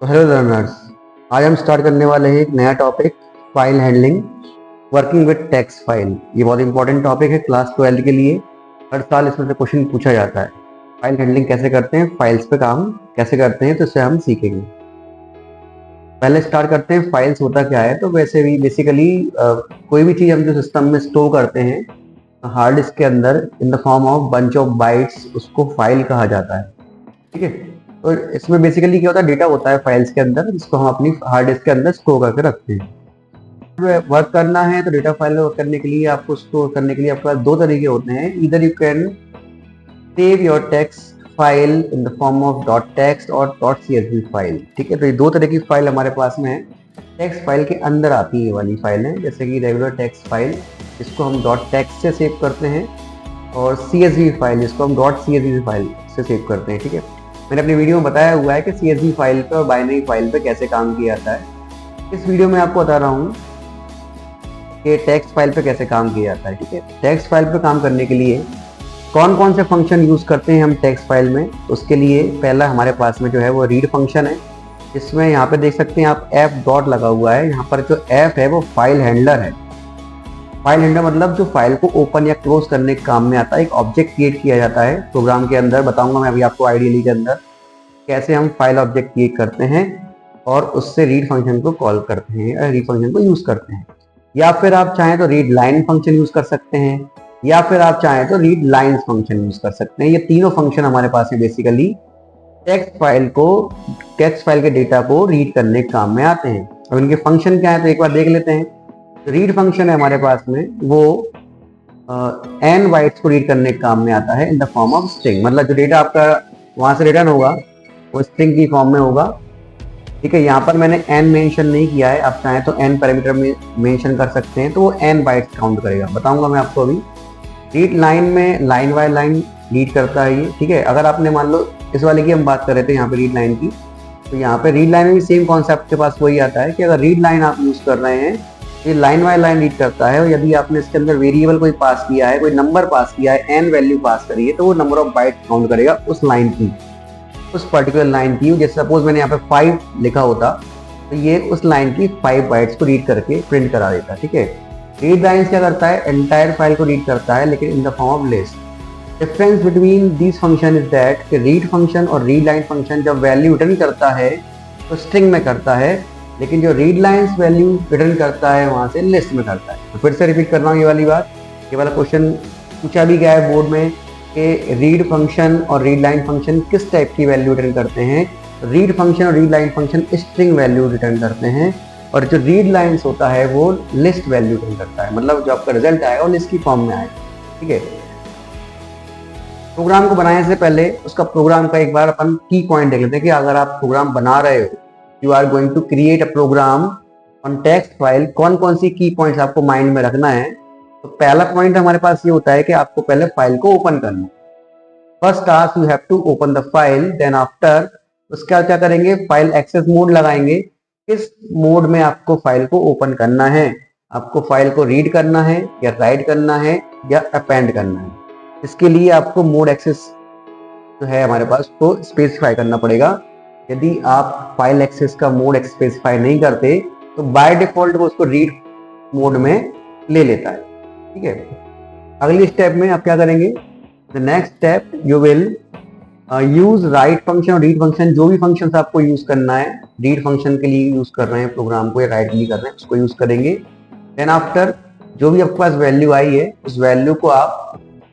Hello learners, आज हम start करने वाले हैं एक नया topic, file handling working with text file. ये बहुत इंपॉर्टेंट टॉपिक है क्लास 12 के लिए। हर साल इसमें से क्वेश्चन पूछा जाता है। फाइल हैंडलिंग कैसे करते हैं, फाइल्स पे काम कैसे करते हैं, तो इससे हम सीखेंगे। पहले स्टार्ट करते हैं फाइल्स होता क्या है। तो वैसे भी बेसिकली कोई भी चीज़ हम जो सिस्टम में स्टोर करते हैं हार्ड डिस्क के अंदर in the form of bunch of bytes, उसको फाइल कहा जाता है। ठीक है, तो इसमें बेसिकली क्या होता है, डेटा होता है फाइल्स के अंदर जिसको हम अपनी हार्ड डिस्क के अंदर स्टोर करके रखते हैं। वर्क करना है तो डेटा फाइल में वर्क करने के लिए आपको स्टोर करने के लिए आपके पास दो तरीके होते हैं। इधर you can save your text file in the form of dot text और डॉट सीएसवी फाइल। ठीक है, तो ये दो तरह की फाइल हमारे पास में है। टेक्स्ट फाइल के अंदर आती है ये वाली फाइल है, जैसे कि रेगुलर टेक्स्ट फाइल जिसको हम डॉट टेक्स्ट से सेव करते हैं, और सीएसवी फाइल जिसको हम डॉट सीएसवी फाइल से सेव करते हैं। ठीक है, मैंने अपनी वीडियो में बताया हुआ है कि सीएसवी फाइल पे और बाइनरी फाइल पे कैसे काम किया जाता है। इस वीडियो में आपको बता रहा हूँ कि टेक्स्ट फाइल पे कैसे काम किया जाता है। ठीक है, टेक्स्ट फाइल पे काम करने के लिए कौन कौन से फंक्शन यूज करते हैं हम टेक्स्ट फाइल में। उसके लिए पहला हमारे पास में जो है वो रीड फंक्शन है, जिसमें यहाँ पे देख सकते हैं आप एफ डॉट लगा हुआ है। यहाँ पर जो एफ है वो फाइल हैंडलर है। फाइल हैंडलर मतलब जो फाइल को ओपन या क्लोज करने के काम में आता है। एक ऑब्जेक्ट क्रिएट किया जाता है प्रोग्राम के अंदर, बताऊंगा मैं अभी आपको आइडियली के अंदर कैसे हम फाइल ऑब्जेक्ट क्रिएट करते हैं और उससे रीड फंक्शन को कॉल करते हैं या रीड फंक्शन को यूज करते हैं। या फिर आप चाहें तो रीड लाइन फंक्शन यूज कर सकते हैं, या फिर आप चाहें तो रीड लाइन्स फंक्शन यूज कर सकते हैं। ये तीनों फंक्शन हमारे पास है बेसिकली टेक्स्ट फाइल के डेटा को रीड करने के काम में आते हैं। अब इनके फंक्शन क्या है तो एक बार देख लेते हैं। रीड फंक्शन है हमारे पास में, वो n बाइट्स को रीड करने के काम में आता है in the form of string. मतलब जो डेटा आपका वहां से रिटर्न होगा वो स्ट्रिंग की फॉर्म में होगा। ठीक है, यहाँ पर मैंने n मेंशन नहीं किया है, आप चाहें तो n पैरामीटर में मेंशन कर सकते हैं, तो वो n बाइट्स काउंट करेगा। बताऊंगा मैं आपको अभी। रीड लाइन में लाइन बाय लाइन रीड करता है ये। ठीक है, अगर आपने मान लो इस वाले की हम बात कर रहे थे यहाँ पे रीड लाइन की, तो यहाँ पे रीड लाइन में भी सेम कॉन्सेप्ट के पास वही आता है कि अगर रीड लाइन आप यूज कर रहे हैं, ये लाइन बाय लाइन रीड करता है। और यदि आपने इसके अंदर वेरिएबल कोई पास किया है, कोई नंबर पास किया है, n वैल्यू पास करी है, तो वो नंबर ऑफ बाइट काउंट करेगा उस लाइन की, उस पर्टिकुलर लाइन की। जैसे सपोज मैंने यहाँ पे 5 लिखा होता तो ये उस लाइन की 5 बाइट्स को रीड करके प्रिंट करा देता। ठीक है, रीड लाइन क्या करता है, एंटायर फाइल को रीड करता है लेकिन in the form of list. Difference between this function is that कि रीड फंक्शन और रीड लाइन फंक्शन जब वैल्यू रिटर्न करता है तो स्ट्रिंग में करता है, लेकिन जो रीड लाइन्स वैल्यू रिटर्न करता है वहां से लिस्ट में करता है। तो फिर से रिपीट कर रहा हूँ ये वाली बात। ये वाला क्वेश्चन पूछा भी गया है बोर्ड में कि रीड फंक्शन और रीड लाइन फंक्शन किस टाइप की वैल्यू रिटर्न करते हैं। रीड फंक्शन और read line function string value return करते हैं, और जो रीड लाइन्स होता है वो लिस्ट वैल्यू रिटर्न करता है। मतलब जो आपका रिजल्ट आएगा वो लिस्ट की फॉर्म में आएगा। ठीक है, प्रोग्राम को बनाने से पहले उसका प्रोग्राम का एक बार अपन की पॉइंट देख लेते हैं कि अगर आप प्रोग्राम बना रहे हो, you are going to create a program on text file, कौन कौन सी की पॉइंट्स आपको माइंड में रखना है। तो पहला पॉइंट हमारे पास ये होता है कि आपको पहले फाइल को ओपन करना। First task you have to open the file, then after उसका क्या करेंगे, फाइल एक्सेस मोड लगाएंगे। किस मोड में आपको फाइल को ओपन करना है, आपको फाइल को रीड करना है या राइट करना है या अपेंड करना है। इसके लिए आपको मोड एक्सेस जो है हमारे पास को स्पेसिफाई करना पड़ेगा। यदि आप फाइल एक्सेस का मोड स्पेसिफाई नहीं करते तो बाय डिफॉल्ट वो उसको रीड मोड में ले लेता है। ठीक है, अगली स्टेप में आप क्या करेंगे, the next step you will use right function और रीड फंक्शन। जो भी फंक्शन आपको यूज करना है, रीड फंक्शन के लिए यूज कर रहे हैं प्रोग्राम को या राइट के लिए कर रहे हैं, उसको यूज करेंगे। देन आफ्टर जो भी आपके पास वैल्यू आई है उस वैल्यू को आप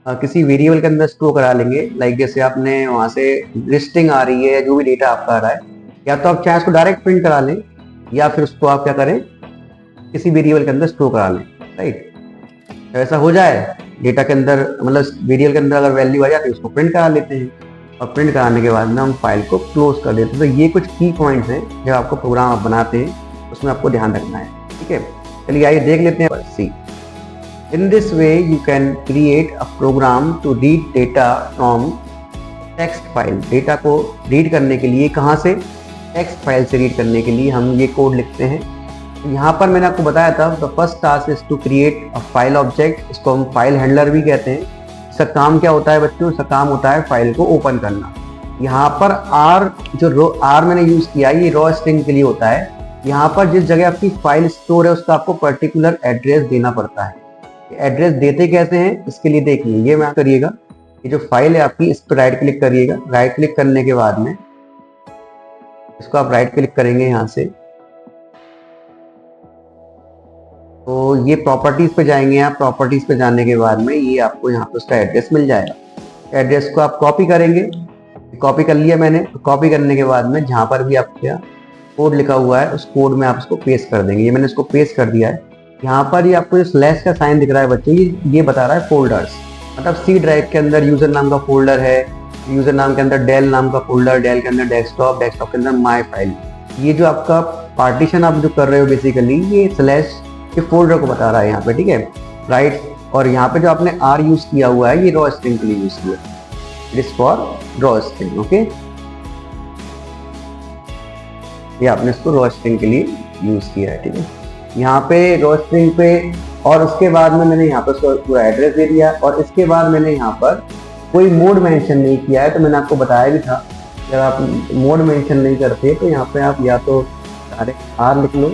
किसी वेरिएबल के अंदर स्टोर करा लेंगे। लाइक जैसे आपने वहां से लिस्टिंग आ रही है या जो भी डेटा आपका आ रहा है, या तो आप चाहे उसको डायरेक्ट प्रिंट करा लें या फिर उसको आप क्या करें, किसी वेरिएबल के अंदर स्टोर करा लें। राइट, तो ऐसा हो जाए डेटा के अंदर, मतलब वेरिएबल के अंदर अगर वैल्यू आ जाती है उसको प्रिंट करा लेते हैं, और प्रिंट कराने के बाद में हम फाइल को क्लोज कर देते हैं। तो ये कुछ की पॉइंट्स हैं जब आपको प्रोग्राम आप बनाते हैं उसमें आपको ध्यान रखना है। ठीक है, चलिए आइए देख लेते हैं। सी In this way, you can create a program to read data from text file. Data को रीड करने के लिए कहाँ से, टेक्स्ट फाइल से रीड करने के लिए हम ये कोड लिखते हैं। यहाँ पर मैंने आपको बताया था the first task is to create a file object. इसको हम फाइल हैंडलर भी कहते हैं। इसका काम क्या होता है बच्चों, इसका काम होता है फाइल को ओपन करना। यहाँ पर आर जो रो आर मैंने यूज किया है ये रॉ स्ट्रिंग के लिए होता है। यहाँ पर जिस जगह आपकी फाइल स्टोर है उसका आपको पर्टिकुलर एड्रेस देना पड़ता है। एड्रेस देते कैसे हैं इसके लिए देखिए, ये मैं करिएगा, ये जो फाइल है आपकी इस पर राइट क्लिक करिएगा। राइट क्लिक करने के बाद में इसको आप राइट क्लिक करेंगे यहाँ से, तो ये प्रॉपर्टीज पे जाएंगे। आप प्रॉपर्टीज पे जाने के बाद में ये आपको यहाँ पे उसका एड्रेस मिल जाएगा। एड्रेस को आप कॉपी करेंगे, कॉपी कर लिया मैंने। तो कॉपी करने के बाद में जहाँ पर भी आपका कोड लिखा हुआ है उस कोड में आप इसको पेस्ट कर देंगे। ये मैंने इसको पेस्ट कर दिया है। यहाँ पर ये आपको स्लैश का साइन दिख रहा है बच्चों, ये बता रहा है फोल्डर्स, मतलब सी ड्राइव के अंदर यूजर नाम का फोल्डर है, यूजर नाम के अंदर डेल नाम का फोल्डर, डेल के अंदर डेस्कटॉप, डेस्कटॉप के अंदर माई फाइल। ये जो आपका पार्टीशन आप जो कर रहे हो बेसिकली ये स्लैश के फोल्डर को बता रहा है यहाँ पे, ठीक है, राइट। और यहाँ पे जो आपने आर यूज किया हुआ है ये रॉ स्ट्रिंग के लिए यूज किया, it is for raw string, okay. ये आपने इसको रॉ स्ट्रिंग के लिए यूज किया है, ठीक है। यहाँ पे रॉ स्ट्रिंग पे और उसके बाद में मैंने यहाँ पर पूरा एड्रेस दे दिया और इसके बाद मैंने यहाँ पर कोई मोड मेंशन नहीं किया है। तो मैंने आपको बताया भी था अगर आप मोड मेंशन नहीं करते तो यहाँ पे आप या तो डायरेक्ट आर लिख लो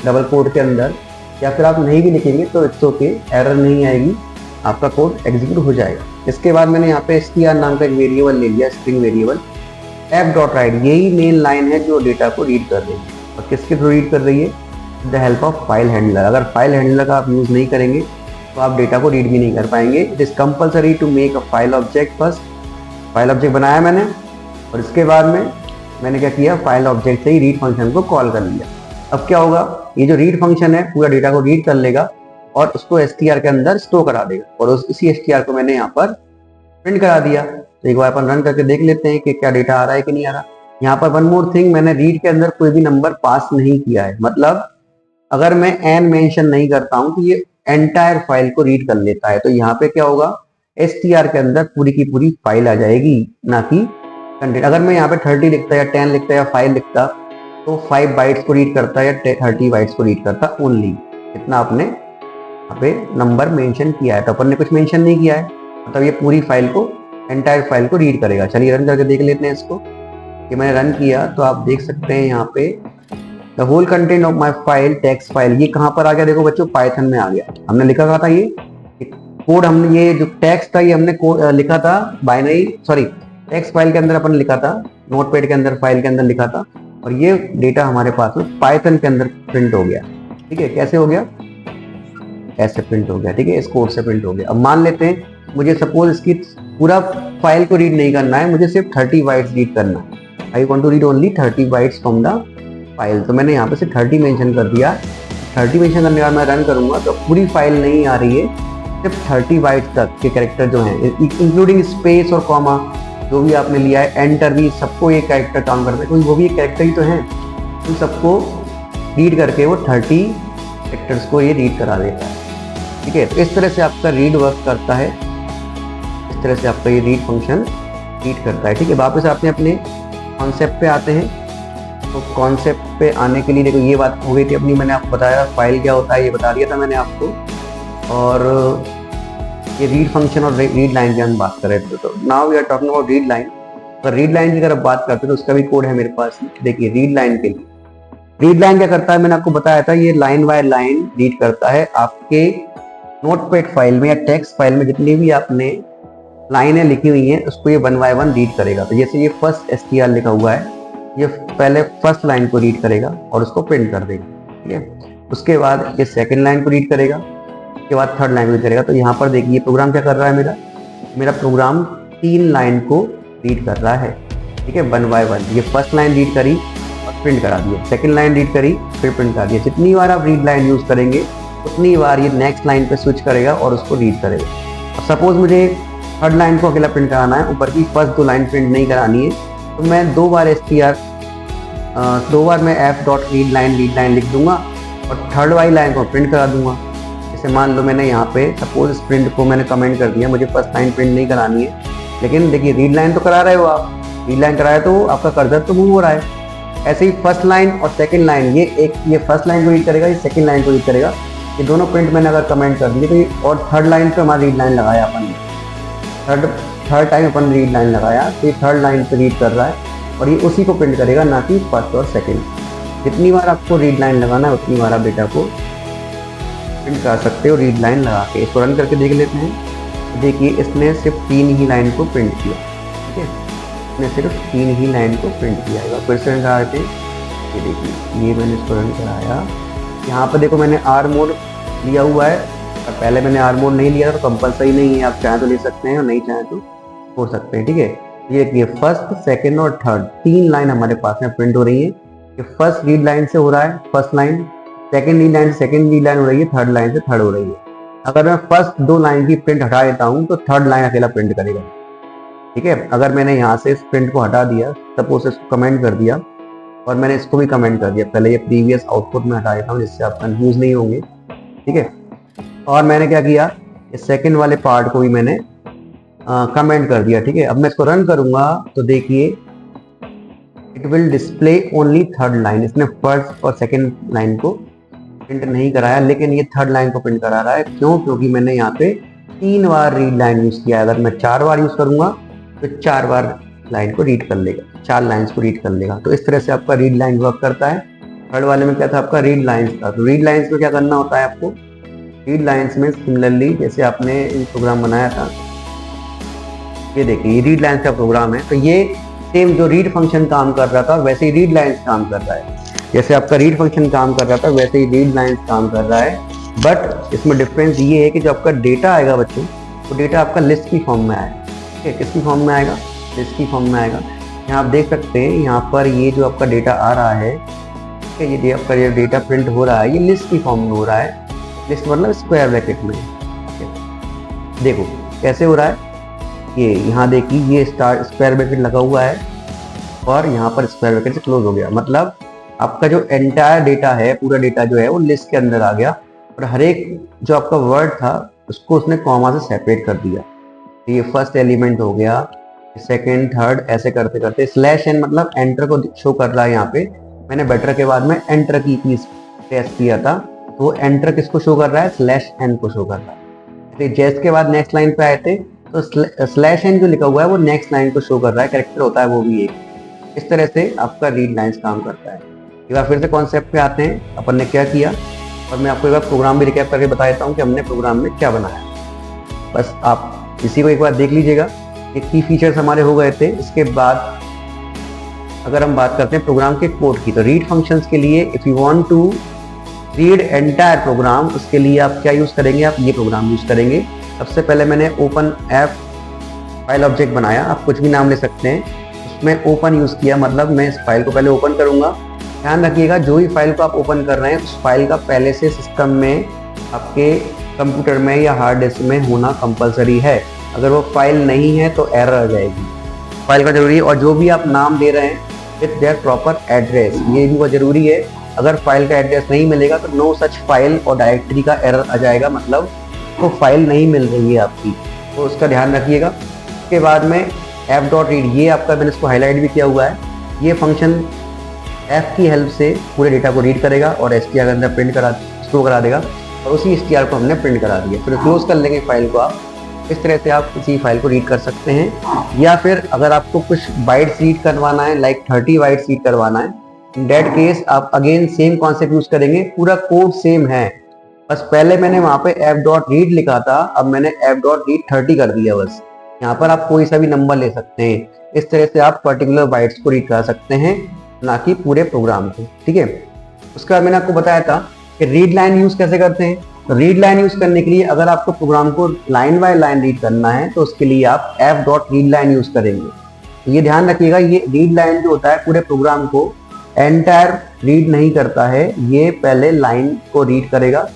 डबल कोड के अंदर, या फिर आप नहीं भी लिखेंगे तो इट्स ओके, एरर नहीं आएगी, आपका कोड एग्जीक्यूट हो जाएगा। इसके बाद मैंने यहाँ पे str नाम का एक वेरिएबल ले लिया, स्ट्रिंग वेरिएबल f.write, यही मेन लाइन है जो डेटा को रीड कर रही है। और किसके थ्रू रीड कर रही है? The help of file handler. अगर फाइल हैंडलर का आप यूज नहीं करेंगे तो आप डेटा को रीड भी नहीं कर पाएंगे। It is compulsory to make a file object. First file object बनाया मैंने और इसके बाद में मैंने क्या किया, फाइल ऑब्जेक्ट से ही रीड फंक्शन को कॉल कर लिया। अब क्या होगा, ये जो रीड फंक्शन है पूरा डेटा को रीड कर लेगा और उसको str के अंदर स्टोर करा देगा और इसी str को मैंने यहाँ पर प्रिंट करा दिया। तो एक बार अपन रन करके देख लेते हैं कि क्या डेटा आ रहा है कि नहीं आ रहा। यहाँ पर वन मोर थिंग, मैंने रीड के अंदर कोई भी नंबर पास नहीं किया है, मतलब अगर मैं एन मेंशन नहीं करता हूं तो ये एंटायर फाइल को रीड कर लेता है। तो यहाँ पे क्या होगा, str के अंदर पूरी की पूरी फाइल आ जाएगी, ना कि कंटेंट। अगर मैं यहाँ पे 30 लिखता या 10 लिखता या 5 लिखता तो 5 बाइट्स को रीड करता या 30 बाइट्स को रीड करता ओनली। इतना आपने यहाँ पे नंबर मेंशन किया है, तो अपन ने कुछ मेंशन नहीं किया है, मतलब ये पूरी फाइल को, एंटायर फाइल को रीड करेगा। चलिए रन करके देख लेते हैं इसको। ये मैंने रन किया तो आप देख सकते हैं यहाँ पे the whole content of my file text file, ये कहाँ पर आ गया देखो बच्चों, पाइथन में आ गया। हमने लिखा था ये कोड, हमने ये जो टेक्स्ट था ये हमने लिखा था बाइनरी, सॉरी टेक्स्ट फाइल के अंदर अपन लिखा था, नोटपैड के अंदर फाइल के अंदर लिखा था और ये डेटा हमारे पास में पाइथन के अंदर प्रिंट हो गया। ठीक है, कैसे हो गया, ऐसे प्रिंट हो गया, ठीक है, इस कोड से प्रिंट हो गया। अब मान लेते हैं मुझे सपोज इसकी पूरा फाइल को रीड नहीं करना है, मुझे सिर्फ 30 बाइट्स रीड करना है। I want to read only 30 bytes from the file. तो मैंने यहाँ पे सिर्फ 30 मेंशन कर दिया। 30 मेंशन करने के बाद मैं रन करूंगा तो पूरी फाइल नहीं आ रही है, सिर्फ 30 बाइट्स तक के कैरेक्टर जो हैं, इंक्लूडिंग स्पेस और कॉमा जो भी आपने लिया है, एंटर भी, सबको ये कैरेक्टर काम करता है क्योंकि वो भी एक कैरेक्टर ही तो है। उन सबको रीड करके वो 30 कैरेक्टर्स को ये रीड करा देता है। ठीक है, तो इस तरह से आपका रीड वर्क करता है, इस तरह से आपका ये रीड फंक्शन रीड करता है। ठीक है, वापस आपने अपने कॉन्सेप्ट पे आते हैं। तो कॉन्सेप्ट पे आने के लिए देखो ये बात हो गई थी अपनी, मैंने आपको बताया फाइल क्या होता है, ये बता दिया था मैंने आपको। और ये रीड फंक्शन और रीड लाइन की हम बात कर रहे थे। तो now we are talking about read line. अगर रीड लाइन की अगर बात करते हैं तो उसका भी कोड है मेरे पास। देखिए रीड लाइन के लिए, रीड लाइन क्या करता है, मैंने आपको बताया था, ये लाइन बाय लाइन रीड करता है आपके नोटपैड फाइल में या टेक्स्ट फाइल में जितनी भी आपने लाइनें लिखी हुई हैं उसको ये 1 बाय 1 रीड करेगा। तो जैसे ये फर्स्ट str लिखा हुआ है, ये पहले फर्स्ट लाइन को रीड करेगा और उसको प्रिंट कर देगा। ठीक है, उसके बाद ये सेकंड लाइन को रीड करेगा, उसके बाद थर्ड लाइन को रीड करेगा। तो यहाँ पर देखिए प्रोग्राम क्या कर रहा है, मेरा प्रोग्राम 3 लाइन को रीड कर रहा है। ठीक है, 1 बाय 1। ये फर्स्ट लाइन रीड करी और प्रिंट करा दिया, सेकंड लाइन रीड करी फिर प्रिंट करा दिया। जितनी बार आप रीड लाइन यूज करेंगे उतनी बार ये नेक्स्ट लाइन पे स्विच करेगा और उसको रीड करेगा। और सपोज मुझे थर्ड लाइन को अकेला प्रिंट कराना है, ऊपर की फर्स्ट 2 लाइन प्रिंट नहीं करानी है, तो मैं 2 बार दो बार मैं f.read line लिख दूंगा और थर्ड वाली लाइन को प्रिंट करा दूंगा। जैसे मान लो मैंने यहाँ पे सपोज इस प्रिंट को मैंने कमेंट कर दिया, मुझे फर्स्ट लाइन प्रिंट नहीं करानी है, लेकिन देखिए रीड लाइन तो करा रहे हो आप, रीड लाइन कराए तो आपका कर्सर तो मूव हो रहा है। ऐसे ही फर्स्ट लाइन और सेकंड लाइन, ये फर्स्ट लाइन को रीड करेगा, ये सेकंड लाइन को रीड करेगा, ये दोनों प्रिंट मैंने अगर कमेंट कर दिए तो और थर्ड लाइन पे हमारा रीड लाइन लगाया अपन ने, थर्ड टाइम अपन रीड लाइन लगाया तो ये थर्ड लाइन पे रीड कर रहा है और ये उसी को प्रिंट करेगा, ना कि फर्स्ट और सेकंड। जितनी बार आपको रीड लाइन लगाना है उतनी बार आप डेटा को प्रिंट कर सकते हो रीड लाइन लगा के। इसको रन करके देख लेते हैं। देखिए इसने सिर्फ 3 ही लाइन को प्रिंट किया, ठीक है, इसने सिर्फ 3 ही लाइन को प्रिंट किया। एक बार फिर से रन कराते हैं। ये देखिए ये मैंने इसको रन कराया, यहाँ पर देखो मैंने आर मोड लिया हुआ है और पहले मैंने आर मोड नहीं लिया था तो कंपलसरी नहीं है, आप चाहें तो ले सकते हैं और नहीं चाहें तो छोड़ सकते हैं, ठीक है। ये देखिए फर्स्ट, सेकंड और थर्ड 3 लाइन हमारे पास में प्रिंट हो रही है। ये फर्स्ट रीड लाइन से हो रहा है first line, second read line से सेकंड रीड लाइन हो रही है, थर्ड लाइन से थर्ड हो रही है। अगर मैं फर्स्ट 2 लाइन की प्रिंट हटा देता हूँ तो थर्ड लाइन अकेला प्रिंट करेगा, ठीक है। अगर मैंने यहाँ से इस प्रिंट को हटा दिया, सपोज इसको कमेंट कर दिया और मैंने इसको भी कमेंट कर दिया, पहले ये प्रीवियस आउटपुट में हटा देता हूँ जिससे आप कंफ्यूज नहीं होंगे, ठीक है। और मैंने क्या किया, इस सेकंड वाले पार्ट को भी मैंने कमेंट कर दिया, ठीक है। अब मैं इसको रन करूंगा तो देखिए it will display only third line. इसने फर्स्ट और सेकंड लाइन को प्रिंट नहीं कराया, लेकिन ये थर्ड लाइन को प्रिंट करा रहा है। क्यों? क्योंकि मैंने यहाँ पे 3 बार रीड लाइन यूज किया है। अगर मैं 4 बार यूज करूंगा तो 4 बार लाइन को रीड कर लेगा, 4 लाइन्स को रीड कर लेगा। तो इस तरह से आपका रीड लाइन वर्क करता है। थर्ड वाले में क्या था, आपका रीड लाइन्स था। तो रीड लाइन्स में क्या करना होता है आपको, रीड लाइन्स में सिमिलरली जैसे आपने प्रोग्राम बनाया था, ये देखिए ये रीड लाइन्स का प्रोग्राम है, तो ये सेम जो रीड फंक्शन काम कर रहा था वैसे ही रीड लाइन्स काम कर रहा है। जैसे आपका रीड फंक्शन काम कर रहा था वैसे ही रीड लाइन्स काम कर रहा है। बट इसमें डिफरेंस ये है कि जो आपका डेटा आएगा बच्चों, तो डेटा आपका लिस्ट की फॉर्म में आएगा, ठीक है। किसकी फॉर्म में आएगा, लिस्ट की फॉर्म में आएगा। यहाँ आप देख सकते हैं, यहाँ पर ये जो आपका डेटा आ रहा है, ठीक है, ये आपका ये डेटा प्रिंट हो रहा है, ये लिस्ट की फॉर्म में हो रहा है। लिस्ट मतलब स्क्वायर ब्रैकेट में, ठीक है। देखो कैसे हो रहा है, ये यहाँ देखिए ये स्क्वायर ब्रैकेट लगा हुआ है और यहाँ पर स्क्वायर ब्रैकेट से क्लोज हो गया। मतलब आपका जो एंटायर डेटा है, पूरा डेटा जो है वो लिस्ट के अंदर आ गया और हर एक जो आपका वर्ड था उसको उसने कॉमा से सेपरेट कर दिया। तो ये फर्स्ट एलिमेंट हो गया, सेकंड, थर्ड, ऐसे करते करते स्लैश एन मतलब एंटर को शो कर रहा है। यहाँ पे मैंने बेटर के बाद में एंटर की प्रेस किया था, तो एंटर किसको शो कर रहा है, स्लैश एन को शो कर रहा है। फिर जैस के बाद नेक्स्ट लाइन पे आए थे तो स्लैश एन जो लिखा हुआ है वो नेक्स्ट लाइन को शो कर रहा है, कैरेक्टर होता है वो भी एक। इस तरह से आपका रीड लाइन्स काम करता है। एक बार फिर से कॉन्सेप्ट पे आते हैं, अपन ने क्या किया और मैं आपको एक बार प्रोग्राम भी रिकैप करके बता देता हूँ कि हमने प्रोग्राम में क्या बनाया। बस आप इसी को एक बार देख लीजिएगा। ये की फीचर्स हमारे हो गए थे। इसके बाद अगर हम बात करते हैं प्रोग्राम के कोड की, तो रीड फंक्शंस के लिए if you want to read entire program, उसके लिए आप क्या यूज करेंगे, आप ये प्रोग्राम यूज करेंगे। सबसे पहले मैंने ओपन ऐप फाइल ऑब्जेक्ट बनाया, आप कुछ भी नाम ले सकते हैं। उसमें ओपन यूज किया, मतलब मैं इस फाइल को पहले ओपन करूंगा। ध्यान रखिएगा जो भी फाइल को आप ओपन कर रहे हैं उस फाइल का पहले से सिस्टम में, आपके कंप्यूटर में या हार्ड डिस्क में होना कंपलसरी है। अगर वो फाइल नहीं है तो एरर आ जाएगी। फाइल का जरूरी है, और जो भी आप नाम दे रहे हैं विथ देयर प्रॉपर एड्रेस, ये भी बहुत जरूरी है। अगर फाइल का एड्रेस नहीं मिलेगा तो नो सच फाइल और डायरेक्टरी का एरर आ जाएगा, मतलब तो फाइल नहीं मिल रही है आपकी, तो उसका ध्यान रखिएगा। उसके बाद में f.read, ये आपका मैंने इसको हाईलाइट भी किया हुआ है। ये फंक्शन f की हेल्प से पूरे डेटा को रीड करेगा और str के अंदर प्रिंट करा स्टोर करा देगा, और उसी str को हमने प्रिंट करा दिया। फिर क्लोज कर लेंगे फाइल को। आप इस तरह से आप किसी फाइल को रीड कर सकते हैं। या फिर अगर आपको कुछ बाइट्स रीड करवाना है, लाइक 30 बाइट्स रीड करवाना है, इन दैट केस आप अगेन सेम कॉन्सेप्ट यूज करेंगे। पूरा कोड सेम है, बस पहले मैंने वहाँ पे f.read लिखा था, अब मैंने f.read 30 कर दिया बस। यहाँ पर आप कोई सा भी नंबर ले सकते हैं। इस तरह से आप पर्टिकुलर बाइट्स को रीड कर सकते हैं, ना कि पूरे प्रोग्राम को, ठीक है। उसके बाद मैंने आपको बताया था कि रीड लाइन यूज कैसे करते हैं। तो रीड लाइन यूज करने के लिए अगर आपको प्रोग्राम को लाइन बाय लाइन रीड करना है तो उसके लिए आप f.readline यूज करेंगे। तो ये ध्यान रखिएगा, ये रीड लाइन जो होता है पूरे प्रोग्राम को एंटायर रीड नहीं करता है, ये पहले लाइन को रीड करेगा,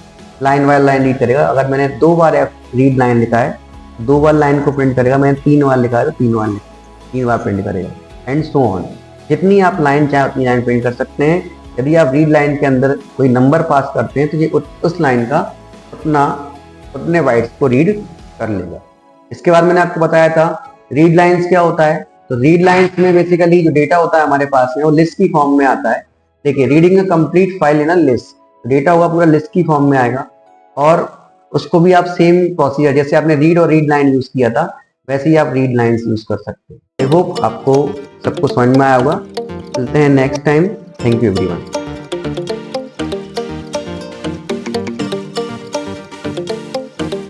लाइन बाय लाइन रीड करेगा। अगर मैंने 2 बार रीड लाइन लिखा है 2 बार लाइन को प्रिंट करेगा, मैंने 3 बार लिखा है तो 3 बार प्रिंट करेगा, एंड सो ऑन। जितनी आप लाइन चाहे उतनी लाइन प्रिंट कर सकते हैं। यदि आप रीड लाइन के अंदर कोई नंबर पास करते हैं तो ये उस लाइन का उतने बाइट्स को रीड कर लेगा। इसके बाद मैंने आपको बताया था रीड लाइन्स क्या होता है। तो रीड लाइन्स में बेसिकली जो डेटा होता है हमारे पास में वो लिस्ट की फॉर्म में आता है। देखिए, reading a complete file in a list, data होगा पूरा लिस्ट की फॉर्म में आएगा, और उसको भी आप सेम प्रोसीजर जैसे आपने रीड और रीड लाइन यूज किया था वैसे ही आप रीड लाइन्स यूज कर सकते हैं। आई होप आपको सबको समझ में आया होगा। मिलते हैं next time. Thank you everyone.